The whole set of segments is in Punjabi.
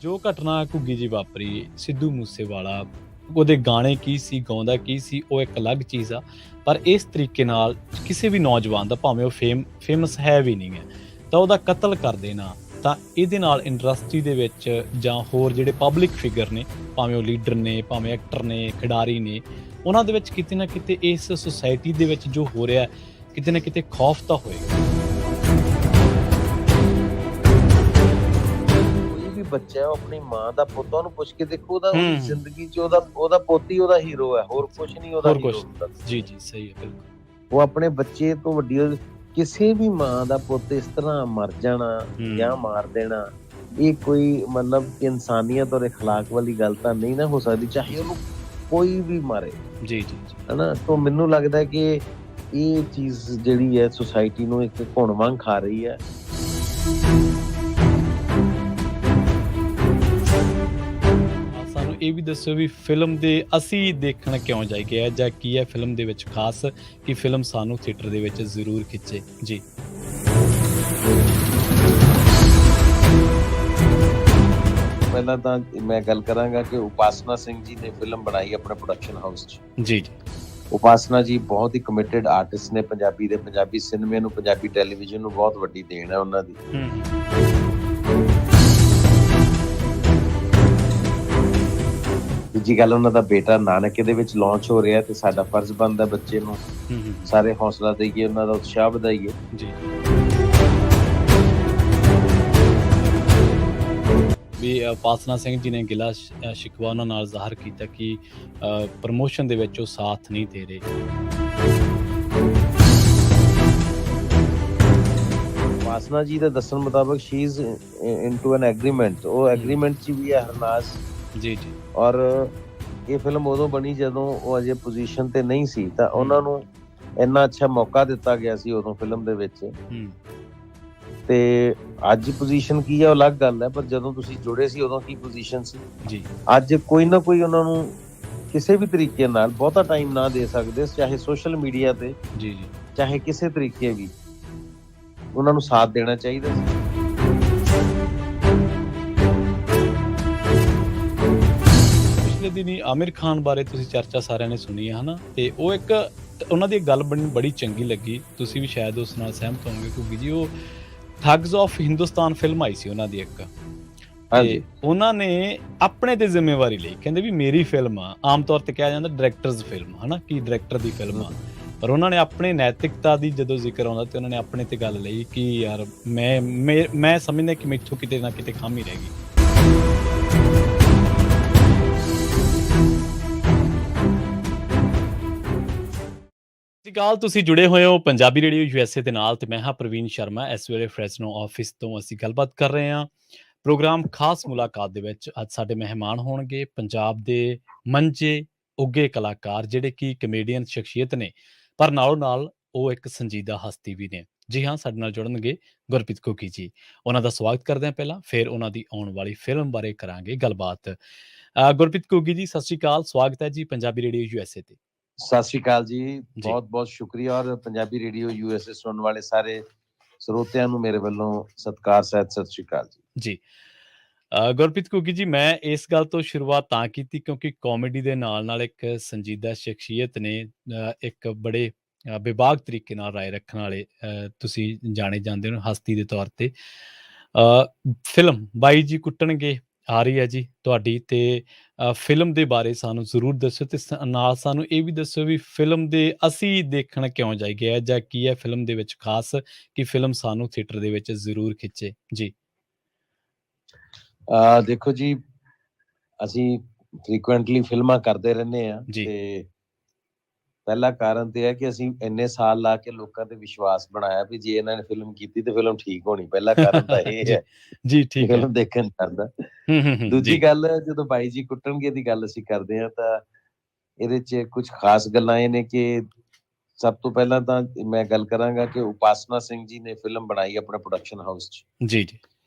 ਜੋ ਘਟਨਾ ਘੁੱਗੀ ਜੀ ਵਾਪਰੀ, ਸਿੱਧੂ ਮੂਸੇਵਾਲਾ, ਉਹਦੇ ਗਾਣੇ ਕੀ ਸੀ, ਗਾਉਂਦਾ ਕੀ ਸੀ, ਉਹ ਇੱਕ ਅਲੱਗ ਚੀਜ਼ ਆ। ਪਰ ਇਸ ਤਰੀਕੇ ਨਾਲ ਕਿਸੇ ਵੀ ਨੌਜਵਾਨ ਦਾ ਭਾਵੇਂ ਉਹ ਫੇਮਸ ਹੈ ਵੀ ਨਹੀਂ ਹੈ, ਤਾਂ ਉਹਦਾ ਕਤਲ ਕਰ ਦੇਣਾ, ਤਾਂ ਇਹਦੇ ਨਾਲ ਇੰਡਸਟਰੀ ਦੇ ਵਿੱਚ ਜਾਂ ਹੋਰ ਜਿਹੜੇ ਪਬਲਿਕ ਫਿਗਰ ਨੇ, ਭਾਵੇਂ ਉਹ ਲੀਡਰ ਨੇ, ਭਾਵੇਂ ਐਕਟਰ ਨੇ, ਖਿਡਾਰੀ ਨੇ, ਉਹਨਾਂ ਦੇ ਵਿੱਚ ਕਿਤੇ ਨਾ ਕਿਤੇ ਇਸ ਸੁਸਾਇਟੀ ਦੇ ਵਿੱਚ ਜੋ ਹੋ ਰਿਹਾ, ਕਿਤੇ ਨਾ ਕਿਤੇ ਖੌਫ ਤਾਂ ਹੋਏਗਾ। ਕੋਈ ਵੀ ਬੱਚਾ ਹੈ, ਉਹ ਆਪਣੀ ਮਾਂ ਦਾ ਪੁੱਤ, ਉਹਨੂੰ ਪੁੱਛ ਕੇ ਦੇਖੋ, ਉਹਦੀ ਹੂੰ। ਜ਼ਿੰਦਗੀ 'ਚ ਉਹਦਾ ਪੁੱਤ ਹੀ ਉਹਦਾ ਹੀਰੋ ਹੈ, ਹੋਰ ਕੁਛ ਨਹੀਂ ਉਹਦਾ ਹੋਰ ਹੀਰੋ ਕੁਛ ਹੁੰਦਾ। ਜੀ, ਜੀ, ਸਹੀ ਹੈ, ਬਿਲਕੁਲ। ਉਹ ਆਪਣੇ ਬੱਚੇ ਤੋਂ ਵੱਡੀ ਕਿਸੇ ਵੀ ਮਾਂ ਦਾ ਪੁੱਤ ਇਸ ਤਰ੍ਹਾਂ ਮਰ ਜਾਣਾ ਜਾਂ ਹੂੰ। ਮਾਰ ਦੇਣਾ, ਇਹ ਕੋਈ ਮਤਲਬ ਇਨਸਾਨੀਅਤ ਔਰ ਇਖਲਾਕ ਵਾਲੀ ਗੱਲ ਤਾਂ ਨਹੀਂ ਨਾ ਹੋ ਸਕਦੀ, ਚਾਹੇ ਉਹਨੂੰ ਕੋਈ ਵੀ ਮਾਰੇ, ਜੀ, ਜੀ, ਜੀ। ਹਨਾ। ਤਾਂ ਮੈਨੂੰ ਲੱਗਦਾ ਕਿ ਇਹ ਚੀਜ਼ ਜਿਹੜੀ ਹੈ ਸੁਸਾਇਟੀ ਨੂੰ ਇੱਕ ਘੁਣ ਵਾਂਗ ਖਾ ਰਹੀ ਹੈ। ਸਾਨੂੰ ਇਹ ਵੀ ਦੱਸੋ ਵੀ ਫਿਲਮ ਦੇ ਅਸੀਂ ਦੇਖਣ ਕਿਉਂ ਜਾਈਏ ਹੈ, ਜਾਂ ਕੀ ਹੈ ਫਿਲਮ ਦੇ ਵਿੱਚ ਖਾਸ ਕਿ ਫਿਲਮ ਸਾਨੂੰ ਥੀਏਟਰ ਦੇ ਵਿੱਚ ਜ਼ਰੂਰ ਖਿੱਚੇ ਜੀ। ਪਹਿਲਾਂ ਤਾਂ ਮੈਂ ਗੱਲ ਕਰਾਂਗਾ ਕਿ ਉਪਾਸਨਾ ਸਿੰਘ ਜੀ ਨੇ ਫਿਲਮ ਬਣਾਈ ਆਪਣੇ ਪ੍ਰੋਡਕਸ਼ਨ ਹਾਊਸ 'ਚ। ਜੀ, ਜੀ। ਉਪਾਸਨਾ ਜੀ ਬਹੁਤ ਹੀ ਕਮਿਟਡ ਆਰਟਿਸਟ ਨੇ, ਪੰਜਾਬੀ ਸਿਨੇਮੇ ਨੂੰ, ਪੰਜਾਬੀ ਟੈਲੀਵਿਜ਼ਨ ਨੂੰ ਬਹੁਤ ਵੱਡੀ ਦੇਣ ਹੈ ਉਹਨਾਂ ਦੀ। ਦੂਜੀ ਗੱਲ, ਉਹਨਾਂ ਦਾ ਬੇਟਾ ਨਾਨਕੇ ਦੇ ਵਿੱਚ ਲਾਂਚ ਹੋ ਰਿਹਾ, ਤੇ ਸਾਡਾ ਫਰਜ਼ ਬਣਦਾ ਬੱਚੇ ਨੂੰ ਸਾਰੇ ਹੌਸਲਾ ਦੇਈਏ, ਉਹਨਾਂ ਦਾ ਉਤਸ਼ਾਹ ਵਧਾਈਏ ਜੀ। ਵੀ ਉਪਾਸਨਾ ਸਿੰਘ ਜੀ ਨੇ ਗਿਲਾ ਸ਼ਿਕਵਾ ਉਹਨਾਂ ਨਾਲ ਜ਼ਾਹਰ ਕੀਤਾ ਕਿ ਪ੍ਰਮੋਸ਼ਨ ਦੇ ਵਿੱਚ ਉਹ ਸਾਥ ਨਹੀਂ ਦੇ ਰਹੇ। ਉਪਾਸਨਾ ਜੀ ਦੇ ਦੱਸਣ ਮੁਤਾਬਕ she is into N agreement, ਉਹ ਐਗਰੀਮੈਂਟ 'ਚ ਵੀ ਹੈ ਹਰਨਾਜ਼ ਜੀ, ਜੀ। ਔਰ ਇਹ ਫਿਲਮ ਉਦੋਂ ਬਣੀ ਜਦੋਂ ਉਹ ਅਜੇ ਪੋਜੀਸ਼ਨ ਤੇ ਨਹੀਂ ਸੀ, ਤਾਂ ਉਹਨਾਂ ਨੂੰ ਇੰਨਾ ਅੱਛਾ ਮੌਕਾ ਦਿੱਤਾ ਗਿਆ ਸੀ ਉਦੋਂ ਫਿਲਮ ਦੇ ਵਿੱਚ। ਤੇ ਅੱਜ ਪੋਜੀਸ਼ਨ ਕੀ ਹੈ ਉਹ ਅਲੱਗ ਗੱਲ ਹੈ, ਪਰ ਜਦੋਂ ਤੁਸੀਂ ਜੁੜੇ ਸੀ ਉਦੋਂ ਕੀ ਪੋਜੀਸ਼ਨ ਸੀ ਜੀ। ਅੱਜ ਕੋਈ ਨਾ ਕੋਈ ਉਹਨਾਂ ਨੂੰ ਕਿਸੇ ਵੀ ਤਰੀਕੇ ਨਾਲ ਬਹੁਤਾ ਟਾਈਮ ਨਾ ਦੇ ਸਕਦੇ, ਚਾਹੇ ਸੋਸ਼ਲ ਮੀਡੀਆ ਤੇ, ਜੀ, ਜੀ। ਚਾਹੇ ਕਿਸੇ ਤਰੀਕੇ ਵੀ, ਉਹਨਾਂ ਨੂੰ ਸਾਥ ਦੇਣਾ ਚਾਹੀਦਾ ਸੀ। ਪਿਛਲੇ ਦਿਨੀ ਆਮਿਰ ਖਾਨ ਬਾਰੇ ਤੁਸੀਂ ਚਰਚਾ ਸਾਰਿਆਂ ਨੇ ਸੁਣੀ ਹੈ, ਹਨਾ, ਤੇ ਉਹ ਇੱਕ ਉਹਨਾਂ ਦੀ ਗੱਲ ਬੜੀ ਚੰਗੀ ਲੱਗੀ, ਤੁਸੀਂ ਵੀ ਸ਼ਾਇਦ ਉਸ ਨਾਲ ਸਹਿਮਤ ਹੋਵੋਗੇ ਕਿਉਂਕਿ ਜੀ ਉਹ ਠੱਗਸ ਆਫ ਹਿੰਦੁਸਤਾਨ ਫਿਲਮ ਆਈ ਸੀ ਉਹਨਾਂ ਦੀ ਇੱਕ, ਤੇ ਉਹਨਾਂ ਨੇ ਆਪਣੇ ਤੇ ਜ਼ਿੰਮੇਵਾਰੀ ਲਈ, ਕਹਿੰਦੇ ਵੀ ਮੇਰੀ ਫਿਲਮ ਆ। ਆਮ ਤੌਰ ਤੇ ਕਿਹਾ ਜਾਂਦਾ ਡਾਇਰੈਕਟਰਸ ਫਿਲਮ, ਹਨਾ, ਕਿ ਡਾਇਰੈਕਟਰ ਦੀ ਫਿਲਮ ਆ, ਪਰ ਉਹਨਾਂ ਨੇ ਆਪਣੇ ਨੈਤਿਕਤਾ ਦੀ ਜਦੋਂ ਜ਼ਿਕਰ ਆਉਂਦਾ ਤੇ ਉਹਨਾਂ ਨੇ ਆਪਣੇ ਤੇ ਗੱਲ ਲਈ ਕਿ ਯਾਰ ਮੈਂ ਸਮਝਦਾ ਕਿ ਮੈਥੋਂ ਕਿਤੇ ਨਾ ਕਿਤੇ ਖਾਮੀ ਰਹਿ ਗਈ। ਸਤਿ ਸ਼੍ਰੀ ਅਕਾਲ, ਤੁਸੀਂ ਜੁੜੇ ਹੋਏ ਹੋ ਪੰਜਾਬੀ ਰੇਡੀਓ USA ਦੇ ਨਾਲ, ਤੇ ਮੈਂ ਹਾਂ ਪ੍ਰਵੀਨ ਸ਼ਰਮਾ। ਇਸ ਵੇਲੇ ਫ੍ਰੈਸਨੋ ਆਫਿਸ ਤੋਂ ਅਸੀਂ ਗੱਲਬਾਤ ਕਰ ਰਹੇ ਹਾਂ ਪ੍ਰੋਗਰਾਮ ਖਾਸ ਮੁਲਾਕਾਤ ਦੇ ਵਿੱਚ। ਅੱਜ ਸਾਡੇ ਮਹਿਮਾਨ ਹੋਣਗੇ ਪੰਜਾਬ ਦੇ ਮੰਝੇ ਉੱਘੇ ਕਲਾਕਾਰ, ਜਿਹੜੇ ਕਿ ਕਮੇਡੀਅਨ ਸ਼ਖਸੀਅਤ ਨੇ, ਪਰ ਨਾਲੋਂ ਨਾਲ ਉਹ ਇੱਕ ਸੰਜੀਦਾ ਹਸਤੀ ਵੀ ਨੇ। ਜੀ ਹਾਂ, ਸਾਡੇ ਨਾਲ ਜੁੜਨਗੇ ਗੁਰਪ੍ਰੀਤ ਘੁੱਗੀ ਜੀ। ਉਹਨਾਂ ਦਾ ਸਵਾਗਤ ਕਰਦੇ ਹਾਂ ਪਹਿਲਾਂ, ਫਿਰ ਉਹਨਾਂ ਦੀ ਆਉਣ ਵਾਲੀ ਫਿਲਮ ਬਾਰੇ ਕਰਾਂਗੇ ਗੱਲਬਾਤ। ਗੁਰਪ੍ਰੀਤ ਘੁੱਗੀ ਜੀ, ਸਤਿ ਸ਼੍ਰੀ ਅਕਾਲ, ਸਵਾਗਤ ਹੈ ਜੀ ਪੰਜਾਬੀ ਰੇਡੀਓ USA ਤੇ। ਸਤਿ ਸ਼੍ਰੀ ਅਕਾਲ ਜੀ, ਜੀ। ਬਹੁਤ ਬਹੁਤ ਸ਼ੁਕਰੀਆ, ਔਰ ਪੰਜਾਬੀ ਰੇਡੀਓ USA ਸੁਣਨ ਵਾਲੇ ਸਾਰੇ ਸਰੋਤਿਆਂ ਨੂੰ ਮੇਰੇ ਵੱਲੋਂ ਸਤਿਕਾਰ ਸਹਿਤ ਸਤਿ ਸ਼੍ਰੀ ਅਕਾਲ ਜੀ। ਜੀ। ਗੁਰਪ੍ਰੀਤ ਘੁੱਗੀ ਜੀ, ਮੈਂ ਇਸ ਗੱਲ ਤੋਂ ਸ਼ੁਰੂਆਤ ਤਾਂ ਕੀਤੀ ਕਿਉਂਕਿ ਕਾਮੇਡੀ ਦੇ ਨਾਲ-ਨਾਲ ਇੱਕ ਸੰਜੀਦਾ ਸ਼ਖਸੀਅਤ ਨੇ, ਇੱਕ ਬੜੇ ਬੇਬਾਕ ਤਰੀਕੇ ਨਾਲ ਰਾਏ ਰੱਖਣ ਵਾਲੇ, ਤੁਸੀਂ ਜਾਣੇ ਜਾਂਦੇ ਹੋ ਹਸਤੀ ਦੇ ਤੌਰ ਤੇ। ਫਿਲਮ ਬਾਈ ਜੀ ਕੁੱਟਣਗੇ ਆ ਰਹੀ ਹੈ ਜੀ ਤੁਹਾਡੀ, ਤੇ ਫਿਲਮ ਦੇ ਬਾਰੇ ਸਾਨੂੰ ਜ਼ਰੂਰ ਦੱਸੋ, ਤੇ ਨਾਲ ਸਾਨੂੰ ਇਹ ਵੀ ਦੱਸੋ ਵੀ ਫਿਲਮ ਦੇ ਅਸੀਂ ਦੇਖਣ ਕਿਉਂ ਜਾਈਏ ਹੈ, ਜਾਂ ਕੀ ਹੈ ਫਿਲਮ ਦੇ ਵਿੱਚ ਖਾਸ ਕਿ ਫਿਲਮ ਸਾਨੂੰ ਥੀਏਟਰ ਦੇ ਵਿੱਚ ਜ਼ਰੂਰ ਖਿੱਚੇ ਜੀ। ਦੇਖੋ ਜੀ, ਅਸੀਂ ਫ੍ਰੀਕੁਐਂਟਲੀ ਫਿਲਮਾਂ ਕਰਦੇ ਰਹਿੰਦੇ ਹਾਂ, ਜੀ। ਤੇ ਪਹਿਲਾ ਕਾਰਨ ਤੇ ਹੈ ਕਿ ਅਸੀਂ ਇੰਨੇ ਸਾਲ ਲਾ ਕੇ ਲੋਕਾਂ ਤੇ ਵਿਸ਼ਵਾਸ ਬਣਾਇਆ ਵੀ ਜੇ ਇਹਨਾਂ ਨੇ ਫਿਲਮ ਕੀਤੀ ਤੇ ਫਿਲਮ ਠੀਕ ਹੋਣੀ। ਪਹਿਲਾ ਕਾਰਨ ਤਾਂ ਇਹ ਜੀ, ਹੈ ਜੀ, ਠੀਕ ਹੈ। ਫਿਲਮ ਦੇਖਣ ਜਾਂਦਾ। ਦੂਜੀ ਜੀ। ਗੱਲ, ਜਦੋਂ ਬਾਈ ਜੀ ਕੁੱਟਣਗੇ ਦੀ ਗੱਲ ਅਸੀਂ ਕਰਦੇ ਹਾਂ, ਤਾਂ ਇਹਦੇ 'ਚ ਕੁਝ ਖਾਸ ਗੱਲਾਂ ਇਹ ਨੇ ਕਿ ਸਭ ਤੋਂ ਪਹਿਲਾਂ ਤਾਂ ਮੈਂ ਗੱਲ ਕਰਾਂਗਾ ਕਿ ਉਪਾਸਨਾ ਸਿੰਘ ਜੀ ਨੇ ਫਿਲਮ ਬਣਾਈ ਆਪਣੇ ਪ੍ਰੋਡਕਸ਼ਨ ਹਾਊਸ 'ਚ। ਜੀ, ਜੀ।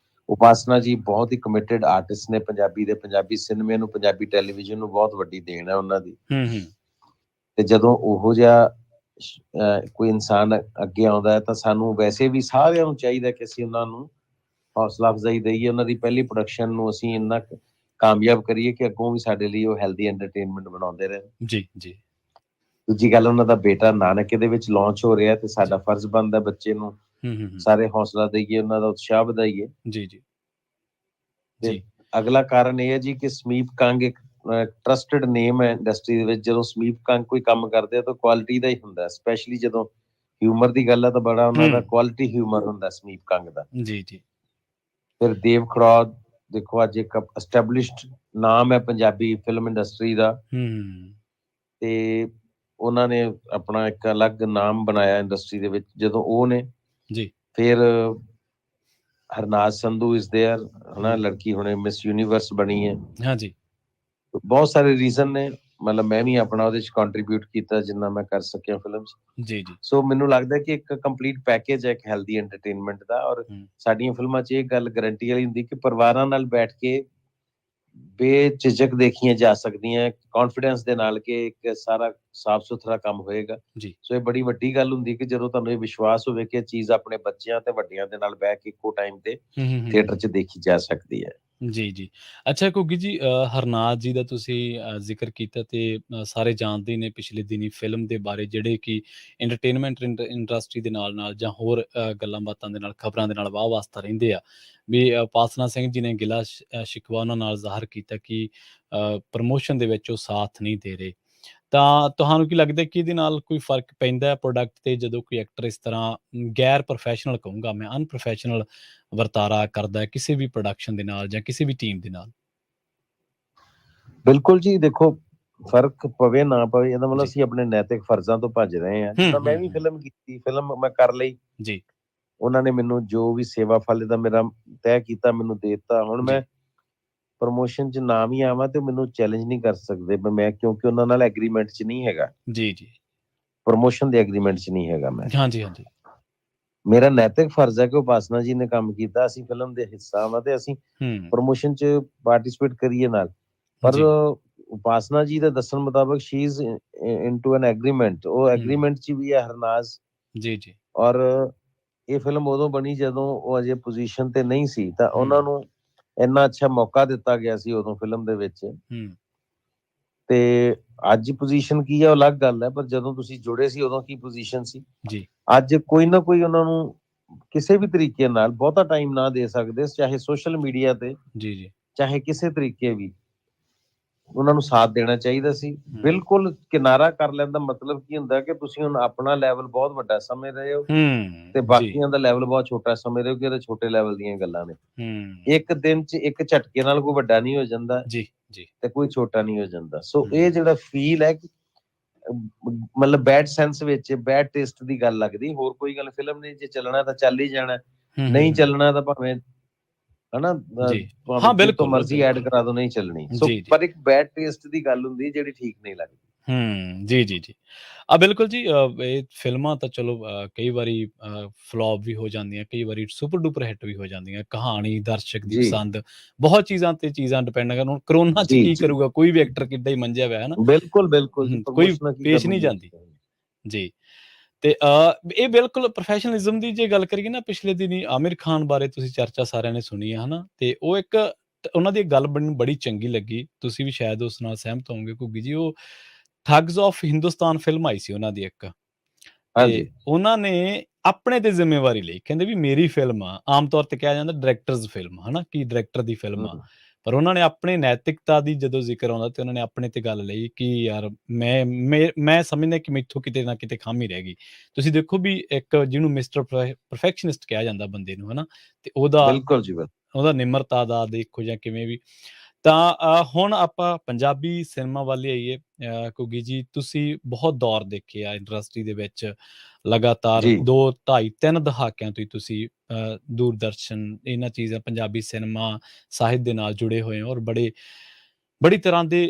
ਉਪਾਸਨਾ ਜੀ ਬਹੁਤ ਹੀ ਕਮਿਟਡ ਆਰਟਿਸਟ ਨੇ, ਪੰਜਾਬੀ ਸਿਨੇਮੇ ਨੂੰ, ਪੰਜਾਬੀ ਟੈਲੀਵਿਜ਼ਨ ਨੂੰ ਬਹੁਤ ਵੱਡੀ ਦੇਣ ਹੈ ਉਹਨਾਂ ਦੀ। ਤੇ ਜਦੋਂ ਉਹੋ ਜਿਹਾ ਕੋਈ ਇਨਸਾਨ ਅੱਗੇ ਆਉਂਦਾ ਹੈ, ਤਾਂ ਸਾਨੂੰ ਵੈਸੇ ਵੀ ਸਾਰਿਆਂ ਨੂੰ ਚਾਹੀਦਾ ਕਿ ਅਸੀਂ ਉਹਨਾਂ ਨੂੰ ਹੌਸਲਾ ਅਫਜ਼ਾਈ ਦਈਏ, ਉਹਨਾਂ ਦੀ ਪਹਿਲੀ ਪ੍ਰੋਡਕਸ਼ਨ ਨੂੰ ਅਸੀਂ ਇੰਨਾ ਕੁ ਕਾਮਯਾਬ ਕਰੀਏ ਕਿ ਅੱਗੋਂ ਵੀ ਸਾਡੇ ਲਈ ਉਹ ਹੈਲਦੀ ਐਂਟਰਟੇਨਮੈਂਟ ਬਣਾਉਂਦੇ ਰਹਿਣ। ਜੀ, ਜੀ। ਦੂਜੀ ਗੱਲ, ਉਹਨਾਂ ਦਾ ਬੇਟਾ ਨਾਨਕੇ ਦੇ ਵਿੱਚ ਲਾਂਚ ਹੋ ਰਿਹਾ ਤੇ ਜੀ। ਸਾਡਾ ਫਰਜ਼ ਬਣਦਾ ਬੱਚੇ ਨੂੰ ਹੂੰ, ਹੂੰ, ਹੂੰ। ਸਾਰੇ ਹੌਸਲਾ ਦਈਏ, ਉਹਨਾਂ ਦਾ ਉਤਸ਼ਾਹ ਵਧਾਈਏ। ਜੀ, ਜੀ। ਤੇ ਜੀ। ਅਗਲਾ ਕਾਰਨ ਇਹ ਹੈ ਜੀ ਕਿ ਸਮੀਪ ਕੰਗ ਇੱਕ ਟਰਸਟਡ ਨੇਮ ਹੈ ਇੰਡਸਟਰੀ ਦੇ ਵਿੱਚ। ਜਦੋਂ ਸਮੀਪ ਕੰਗ ਕੋਈ ਕੰਮ ਕਰਦੇ ਆ ਤਾਂ ਕੁਆਲਿਟੀ ਦਾ ਹੀ ਹੁੰਦਾ, ਸਪੈਸ਼ਲੀ ਜਦੋਂ ਹਿਊਮਰ ਦੀ ਗੱਲ ਹੈ ਤਾਂ ਬੜਾ ਉਹਨਾਂ ਦਾ ਕੁਆਲਿਟੀ ਹਿਊਮਰ ਹੁੰਦਾ ਸਮੀਪ ਕੰਗ ਦਾ। ਜੀ, ਜੀ। ਫਿਰ ਦੇਵ ਖੜੌਦ ਦੇਖੋ, ਅੱਜ ਇੱਕ ਐਸਟੈਬਲਿਸ਼ਡ ਨਾਮ ਹੈ ਪੰਜਾਬੀ ਫਿਲਮ ਇੰਡਸਟਰੀ ਦਾ, ਹੂੰ। ਤੇ ਉਹਨਾਂ ਨੇ ਆਪਣਾ ਇੱਕ ਅਲੱਗ ਨਾਮ ਬਣਾਇਆ ਇੰਡਸਟਰੀ ਦੇ ਵਿੱਚ। ਜਦੋਂ ਉਹ ਨੇ, ਜੀ। ਫਿਰ ਹਰਨਾਜ ਸੰਧੂ ਇਜ਼ ਦੇਅਰ, ਹਨਾ, ਲੜਕੀ ਹੁਣੇ ਮਿਸ ਯੂਨੀਵਰਸ ਬਣੀ ਹੈ। ਹਾਂਜੀ। ਬਹੁਤ ਸਾਰੇ ਰੀਜ਼ਨ ਨੇ, ਮਤਲਬ ਮੈਂ ਵੀ ਆਪਣਾ ਉਹਦੇ 'ਚ ਕੰਟਰੀਬਿਊਟ ਕੀਤਾ ਜਿੰਨਾ ਮੈਂ ਕਰ ਸਕਿਆ ਫਿਲਮ 'ਚ। ਜੀ, ਜੀ। ਸੋ ਮੈਨੂੰ ਲੱਗਦਾ ਕਿ ਇੱਕ ਕੰਪਲੀਟ ਪੈਕੇਜ ਹੈ ਇੱਕ ਹੈਲਦੀ ਐਂਟਰਟੇਨਮੈਂਟ ਦਾ। ਔਰ ਸਾਡੀਆਂ ਫਿਲਮਾਂ 'ਚ ਇਹ ਗੱਲ ਗਾਰੰਟੀ ਵਾਲੀ ਹੁੰਦੀ ਕਿ ਪਰਿਵਾਰਾਂ ਨਾਲ ਬੈਠ ਕੇ ਬੇਝਿਜਕ ਦੇਖੀਆਂ ਜਾ ਸਕਦੀਆਂ, ਕੌਨਫੀਡੈਂਸ ਦੇ ਨਾਲ ਕਿ ਇੱਕ ਸਾਰਾ ਸਾਫ਼ ਸੁਥਰਾ ਕੰਮ ਹੋਏਗਾ। ਜੀ। ਸੋ ਇਹ ਬੜੀ ਵੱਡੀ ਗੱਲ ਹੁੰਦੀ ਕਿ ਜਦੋਂ ਤੁਹਾਨੂੰ ਇਹ ਵਿਸ਼ਵਾਸ ਹੋਵੇ ਕਿ ਇਹ ਚੀਜ਼ ਆਪਣੇ ਬੱਚਿਆਂ ਤੇ ਵੱਡਿਆਂ ਦੇ ਨਾਲ ਬਹਿ ਕੇ ਇੱਕੋ ਟਾਈਮ ਤੇ ਥੀਏਟਰ 'ਚ ਦੇਖੀ ਜਾ ਸਕਦੀ ਹੈ। ਜੀ, ਜੀ। ਅੱਛਾ ਘੁੱਗੀ ਜੀ, ਹਰਨਾਜ ਜੀ ਦਾ ਤੁਸੀਂ ਜ਼ਿਕਰ ਕੀਤਾ ਤੇ ਸਾਰੇ ਜਾਣਦੇ ਨੇ ਪਿਛਲੇ ਦਿਨੀਂ ਫਿਲਮ ਦੇ ਬਾਰੇ, ਜਿਹੜੇ ਕਿ ਐਂਟਰਟੇਨਮੈਂਟ ਇੰਡਸਟਰੀ ਦੇ ਨਾਲ-ਨਾਲ ਜਾਂ ਹੋਰ ਗੱਲਾਂ ਬਾਤਾਂ ਦੇ ਨਾਲ, ਖਬਰਾਂ ਦੇ ਨਾਲ ਵਾਹ ਵਾਸਤਾ ਰਹਿੰਦੇ ਆ। ਵੀ ਉਪਾਸਨਾ ਸਿੰਘ ਜੀ ਨੇ ਗਿਲਾ ਸ਼ਿਕਵਾ ਉਹਨਾਂ ਨਾਲ ਜ਼ਾਹਰ ਕੀਤਾ ਕਿ ਪ੍ਰਮੋਸ਼ਨ ਦੇ ਵਿੱਚ ਉਹ ਸਾਥ ਨਹੀਂ ਦੇ ਰਹੇ। ਤਾਂ ਤੁਹਾਨੂੰ ਕੀ ਲੱਗਦਾ ਕਿ ਇਹਦੇ ਨਾਲ ਕੋਈ ਫ਼ਰਕ ਪੈਂਦਾ ਹੈ ਪ੍ਰੋਡਕਟ ਤੇ, ਜਦੋਂ ਕੋਈ ਐਕਟਰ ਇਸ ਤਰ੍ਹਾਂ ਗੈਰ ਪ੍ਰੋਫੈਸ਼ਨਲ ਕਹੂੰਗਾ ਮੈਂ, ਅਨਪ੍ਰੋਫੈਸ਼ਨਲ ਵਰਤਾਰਾ ਕਰਦਾ ਹੈ ਕਿਸੇ ਵੀ ਪ੍ਰੋਡਕਸ਼ਨ ਦੇ ਨਾਲ ਜਾਂ ਕਿਸੇ ਵੀ ਟੀਮ ਦੇ ਨਾਲ? ਬਿਲਕੁਲ ਜੀ, ਦੇਖੋ, ਫਰਕ ਪਵੇ ਨਾ ਪਵੇ ਇਹਦਾ ਮਤਲਬ ਜੀ। ਅਸੀਂ ਆਪਣੇ ਨੈਤਿਕ ਫਰਜ਼ਾਂ ਤੋਂ ਭੱਜ ਰਹੇ ਹਾਂ। ਜਿੱਦਾਂ ਮੈਂ ਵੀ ਫਿਲਮ ਕੀਤੀ, ਫਿਲਮ ਮੈਂ ਕਰ ਲਈ, ਜੀ। ਉਹਨਾਂ ਨੇ ਮੈਨੂੰ ਜੋ ਵੀ ਸੇਵਾ ਫਲ ਦਾ ਮੇਰਾ ਤੈਅ ਕੀਤਾ ਮੈਨੂੰ ਦੇ ਦਿੱਤਾ। ਹੁਣ ਮੈਂ ਜੀ। ਪ੍ਰਮੋਸ਼ਨ 'ਚ ਨਾ ਵੀ ਆਵਾਂ ਤੇ ਮੈਨੂੰ ਚੈਲੰਜ ਨਹੀਂ ਕਰ ਸਕਦੇ ਮੈਂ, ਕਿਉਂਕਿ ਉਹਨਾਂ ਨਾਲ ਐਗਰੀਮੈਂਟ 'ਚ ਨਹੀਂ ਹੈਗਾ, ਜੀ, ਜੀ। ਪ੍ਰਮੋਸ਼ਨ ਦੇ ਐਗਰੀਮੈਂਟ 'ਚ ਨਹੀਂ ਹੈਗਾ ਮੈਂ। ਹਾਂਜੀ, ਹਾਂਜੀ। ਮੇਰਾ ਨੈਤਿਕ ਫਰਜ਼ ਹੈ ਕਿ ਉਪਾਸਨਾ ਜੀ ਨੇ ਕੰਮ ਕੀਤਾ, ਅਸੀਂ ਫਿਲਮ ਦੇ ਹਿੱਸਾ ਵਾਂ ਤੇ ਅਸੀਂ ਹੂੰ। ਪ੍ਰਮੋਸ਼ਨ 'ਚ ਪਾਰਟਿਸਿਪੇਟ ਕਰੀਏ ਨਾਲ। ਪਰ ਜੀ। ਉਪਾਸਨਾ ਜੀ ਦੇ ਦੱਸਣ ਮੁਤਾਬਕ she is into N agreement, ਉਹ ਐਗਰੀਮੈਂਟ 'ਚ ਵੀ ਹੈ ਹਰਨਾਜ਼। ਜੀ, ਜੀ। ਔਰ ਇਹ ਫਿਲਮ ਉਦੋਂ ਬਣੀ ਜਦੋਂ ਉਹ ਅਜੇ ਪੋਜੀਸ਼ਨ ਤੇ ਨਹੀਂ ਸੀ, ਤਾਂ ਉਹਨਾਂ ਨੂੰ ਇੰਨਾ ਅੱਛਾ ਮੌਕਾ ਦਿੱਤਾ ਗਿਆ ਸੀ ਉਦੋਂ ਫਿਲਮ ਦੇ ਵਿੱਚ। ਹੂੰ। ਤੇ ਅੱਜ ਪੋਜੀਸ਼ਨ ਕੀ ਹੈ ਉਹ ਅਲੱਗ ਗੱਲ ਹੈ, ਪਰ ਜਦੋਂ ਤੁਸੀਂ ਜੁੜੇ ਸੀ ਉਦੋਂ ਕੀ ਪੋਜੀਸ਼ਨ ਸੀ। ਜੀ। ਅੱਜ ਕੋਈ ਨਾ ਕੋਈ ਉਹਨਾਂ ਨੂੰ ਕਿਸੇ ਵੀ ਤਰੀਕੇ ਨਾਲ ਬਹੁਤਾ ਟਾਈਮ ਨਾ ਦੇ ਸਕਦੇ, ਚਾਹੇ ਸੋਸ਼ਲ ਮੀਡੀਆ ਤੇ, ਜੀ, ਜੀ। ਚਾਹੇ ਕਿਸੇ ਤਰੀਕੇ ਵੀ, ਉਹਨਾਂ ਨੂੰ ਸਾਥ ਦੇਣਾ ਚਾਹੀਦਾ ਸੀ। ਹੂੰ। ਬਿਲਕੁਲ ਕਿਨਾਰਾ ਕਰ ਲੈਣ ਦਾ ਮਤਲਬ ਕੀ ਹੁੰਦਾ ਕਿ ਤੁਸੀਂ ਹੁਣ ਆਪਣਾ ਲੈਵਲ ਬਹੁਤ ਵੱਡਾ ਸਮਝ ਰਹੇ ਹੋ ਤੇ ਜੀ। ਬਾਕੀਆਂ ਦਾ ਲੈਵਲ ਬਹੁਤ ਛੋਟਾ ਸਮਝ ਰਹੇ ਹੋ ਕਿ ਇਹ ਤਾਂ ਛੋਟੇ ਲੈਵਲ ਦੀਆਂ ਗੱਲਾਂ ਨੇ। ਇੱਕ ਦਿਨ 'ਚ ਇੱਕ ਝਟਕੇ ਨਾਲ ਕੋਈ ਵੱਡਾ ਨਹੀਂ ਹੋ ਜਾਂਦਾ ਜੀ, ਜੀ। ਤੇ ਕੋਈ ਛੋਟਾ ਨਹੀਂ ਹੋ ਜਾਂਦਾ। ਸੋ ਇਹ ਜਿਹੜਾ ਫੀਲ ਹੈ ਕਿ ਮਤਲਬ ਬੈਡ ਸੈਂਸ ਵਿੱਚ ਬੈਡ ਟੇਸਟ ਦੀ ਗੱਲ ਲੱਗਦੀ, ਹੋਰ ਕੋਈ ਗੱਲ। ਫਿਲਮ ਨੇ ਜੇ ਚੱਲਣਾ ਤਾਂ ਚੱਲ ਹੀ ਜਾਣਾ, ਨਹੀਂ ਚੱਲਣਾ ਤਾਂ ਭਾਵੇਂ, ਹਨਾ, ਜੀ। ਭਾਵੇਂ ਹਾਂ, ਜਿੱਦੋਂ ਤੋਂ ਬਿਲਕੁਲ, ਮਰਜ਼ੀ ਐਡ ਬਿਲਕੁਲ। ਕਰਾ ਦੋ, ਨਹੀਂ ਚੱਲਣੀ। ਸੋ ਜੀ, ਜੀ। ਪਰ ਇੱਕ ਬੈਡ ਟੇਸਟ ਦੀ ਗੱਲ ਹੁੰਦੀ ਜਿਹੜੀ ਠੀਕ ਨਹੀਂ ਲੱਗਦੀ। ਜੀ, ਜੀ, ਜੀ। ਬਿਲਕੁਲ ਜੀ, ਇਹ ਫਿਲਮਾਂ ਤਾਂ ਚਲੋ ਕਈ ਵਾਰੀ ਫਲॉप ਵੀ ਹੋ ਜਾਂਦੀਆਂ, ਕਈ ਵਾਰੀ ਸੁਪਰ ਡੁਪਰ ਹਿੱਟ ਵੀ ਹੋ ਜਾਂਦੀਆਂ। ਕਹਾਣੀ, ਦਰਸ਼ਕ ਦੀ ਜੀ, ਪਸੰਦ, ਬਹੁਤ ਚੀਜ਼ਾਂ ਤੇ ਚੀਜ਼ਾਂ ਡਿਪੈਂਡ ਕਰਨ। ਹੁਣ ਕਰੋਨਾ 'ਚ ਜੀ, ਕੀ ਜੀ। ਕਰੂਗਾ, ਕੋਈ ਵੀ ਐਕਟਰ ਕਿੱਦਾਂ ਹੀ ਮੰਜਿਆ ਹੋਇਆ ਹੈ ਨਾ। ਬਿਲਕੁਲ, ਬਿਲਕੁਲ ਜੀ, ਕੋਈ ਪ੍ਰਮੋਸ਼ਨਾਂ ਕੀ ਪੇਸ਼ ਨਹੀਂ ਕਰਨਗੀਆਂ। ਜਾਂਦੀ। ਜੀ। ਤੇ ਇਹ ਬਿਲਕੁਲ ਪ੍ਰੋਫੈਸ਼ਨਲਿਜ਼ਮ ਦੀ ਜੇ ਗੱਲ ਕਰੀਏ ਨਾ, ਪਿਛਲੇ ਦਿਨੀਂ ਆਮਿਰ ਖਾਨ ਬਾਰੇ ਤੁਸੀਂ ਚਰਚਾ ਸਾਰਿਆਂ ਨੇ ਸੁਣੀ ਹੈ, ਹਨਾ? ਤੇ ਉਹ ਇੱਕ ਉਹਨਾਂ ਦੀ ਗੱਲ ਮੈਨੂੰ ਬੜੀ ਚੰਗੀ ਲੱਗੀ, ਤੁਸੀਂ ਵੀ ਸ਼ਾਇਦ ਉਸ ਨਾਲ ਸਹਿਮਤ ਹੋਵੋਗੇ ਘੁੱਗੀ ਜੀ। ਉਹ ਠੱਗਸ ਆਫ ਹਿੰਦੁਸਤਾਨ ਫਿਲਮ ਆਈ ਸੀ ਉਹਨਾਂ ਦੀ ਇੱਕ, ਤੇ ਹਾਂਜੀ। ਉਹਨਾਂ ਨੇ ਆਪਣੇ ਤੇ ਜ਼ਿੰਮੇਵਾਰੀ ਲਈ, ਕਹਿੰਦੇ ਵੀ ਮੇਰੀ ਫਿਲਮ ਆ। ਆਮ ਤੌਰ ਤੇ ਕਿਹਾ ਜਾਂਦਾ ਡਾਇਰੈਕਟਰਜ਼ ਫਿਲਮ, ਹਨਾ, ਕਿ ਡਾਇਰੈਕਟਰ ਦੀ ਫਿਲਮ ਆ। ਹੂੰ, ਪਰ ਉਹਨਾਂ ਨੇ ਆਪਣੇ ਨੈਤਿਕਤਾ ਦੀ ਜਦੋਂ ਜ਼ਿਕਰ ਆਉਂਦਾ ਤੇ ਉਹਨਾਂ ਨੇ ਆਪਣੇ ਤੇ ਗੱਲ ਲਈ ਕਿ ਯਾਰ ਮੈਂ ਸਮਝਦਾ ਕਿ ਮੈਥੋਂ ਕਿਤੇ ਨਾ ਕਿਤੇ ਖਾਮੀ ਰਹਿ ਗਈ। ਤੁਸੀਂ ਦੇਖੋ ਵੀ ਇੱਕ ਜਿਹਨੂੰ ਮਿਸਟਰ ਪਰਫੈਕਸ਼ਨਿਸਟ ਕਿਹਾ ਜਾਂਦਾ ਬੰਦੇ ਨੂੰ, ਹਨਾ, ਤੇ ਬਿਲਕੁਲ ਜੀ, ਬਿਲਕੁਲ। ਉਹਦਾ ਨਿਮਰਤਾ ਦਾ ਦੇਖੋ ਜਾਂ ਕਿਵੇਂ ਵੀ। ਤਾਂ ਹੁਣ ਆਪਾਂ ਪੰਜਾਬੀ ਸਿਨੇਮਾ ਵੱਲ ਹੀ ਆਈਏ। ਘੁੱਗੀ ਜੀ, ਤੁਸੀਂ ਬਹੁਤ ਦੌਰ ਦੇਖੇ ਆ ਇੰਡਸਟਰੀ ਦੇ ਵਿੱਚ, ਲਗਾਤਾਰ ਜੀ, 2, 2.5, 3 ਦਹਾਕਿਆਂ ਤੋਂ ਹੀ ਤੁਸੀਂ ਦੂਰਦਰਸ਼ਨ, ਇਹਨਾਂ ਚੀਜ਼ਾਂ, ਪੰਜਾਬੀ ਸਿਨੇਮਾ ਸਾਹਿਤ ਦੇ ਨਾਲ ਜੁੜੇ ਹੋਏ ਹੋ ਔਰ ਬੜੀ ਤਰ੍ਹਾਂ ਦੇ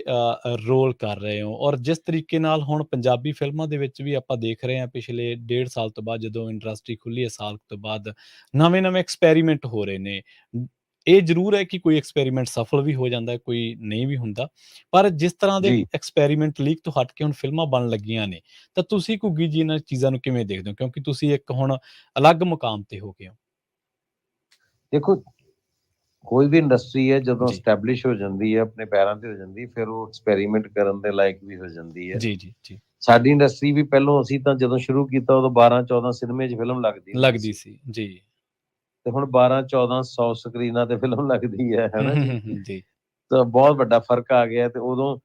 ਰੋਲ ਕਰ ਰਹੇ ਹੋ। ਔਰ ਜਿਸ ਤਰੀਕੇ ਨਾਲ ਹੁਣ ਪੰਜਾਬੀ ਫਿਲਮਾਂ ਦੇ ਵਿੱਚ ਵੀ ਆਪਾਂ ਦੇਖ ਰਹੇ ਹਾਂ, ਪਿਛਲੇ 1.5 ਸਾਲ ਤੋਂ ਬਾਅਦ ਜਦੋਂ ਇੰਡਸਟਰੀ ਖੁੱਲੀ ਹੈ, ਸਾਲ ਤੋਂ ਬਾਅਦ ਨਵੇਂ-ਨਵੇਂ ਐਕਸਪੈਰੀਮੈਂਟ ਹੋ ਰਹੇ ਨੇ। ਇਹ ਜ਼ਰੂਰ ਹੈ ਕਿ ਕੋਈ ਐਕਸਪੈਰੀਮੈਂਟ ਸਫਲ ਵੀ ਹੋ ਜਾਂਦਾ ਹੈ, ਕੋਈ ਨਹੀਂ ਵੀ ਹੁੰਦਾ। ਪਰ ਜਿਸ ਤਰ੍ਹਾਂ ਦੇ ਜੀ। ਐਕਸਪੈਰੀਮੈਂਟ ਲੀਕ ਤੋਂ ਹਟ ਕੇ ਹੁਣ ਫਿਲਮਾਂ ਬਣਨ ਲੱਗੀਆਂ ਨੇ, ਤਾਂ ਤੁਸੀਂ ਘੁੱਗੀ ਜੀ ਇਹਨਾਂ ਚੀਜ਼ਾਂ ਨੂੰ ਕਿਵੇਂ ਦੇਖਦੇ ਹੋ? ਕਿਉਂਕਿ ਤੁਸੀਂ ਇੱਕ ਹੁਣ ਅਲੱਗ ਮੁਕਾਮ ਤੇ ਹੋ ਗਏ ਹੋ। ਦੇਖੋ, ਕੋਈ ਵੀ ਇੰਡਸਟਰੀ ਹੈ ਜਦੋਂ ਜੀ, ਐਸਟੈਬਲਿਸ਼ ਹੋ ਜਾਂਦੀ ਹੈ, ਆਪਣੇ ਪੈਰਾਂ ਤੇ ਹੋ ਜਾਂਦੀ, ਫਿਰ ਉਹ ਐਕਸਪੈਰੀਮੈਂਟ ਕਰਨ ਦੇ ਲਾਇਕ ਵੀ ਹੋ ਜਾਂਦੀ ਹੈ। ਜੀ, ਜੀ, ਜੀ। ਸਾਡੀ ਇੰਡਸਟਰੀ ਵੀ ਪਹਿਲੋਂ, ਅਸੀਂ ਤਾਂ ਜਦੋਂ ਸ਼ੁਰੂ ਕੀਤਾ ਉਦੋਂ 12-14 ਸਿਨੇਮੇ 'ਚ ਫਿਲਮ ਲੱਗਦੀ ਹੁੰਦੀ ਲੱਗਦੀ ਸੀ, ਸੀ। ਜੀ। ਤੇ ਹੁਣ 12-14 100 ਸਕਰੀਨਾਂ ਤੇ ਫਿਲਮ ਲੱਗਦੀ ਹੈ, ਹੂੰ, ਹਨਾ ਹੂੰ, ਜੀ। ਹੂੰ, ਹੂੰ, ਜੀ। ਤਾਂ ਬਹੁਤ ਵੱਡਾ ਫਰਕ ਆ ਗਿਆ, ਤੇ ਉਦੋਂ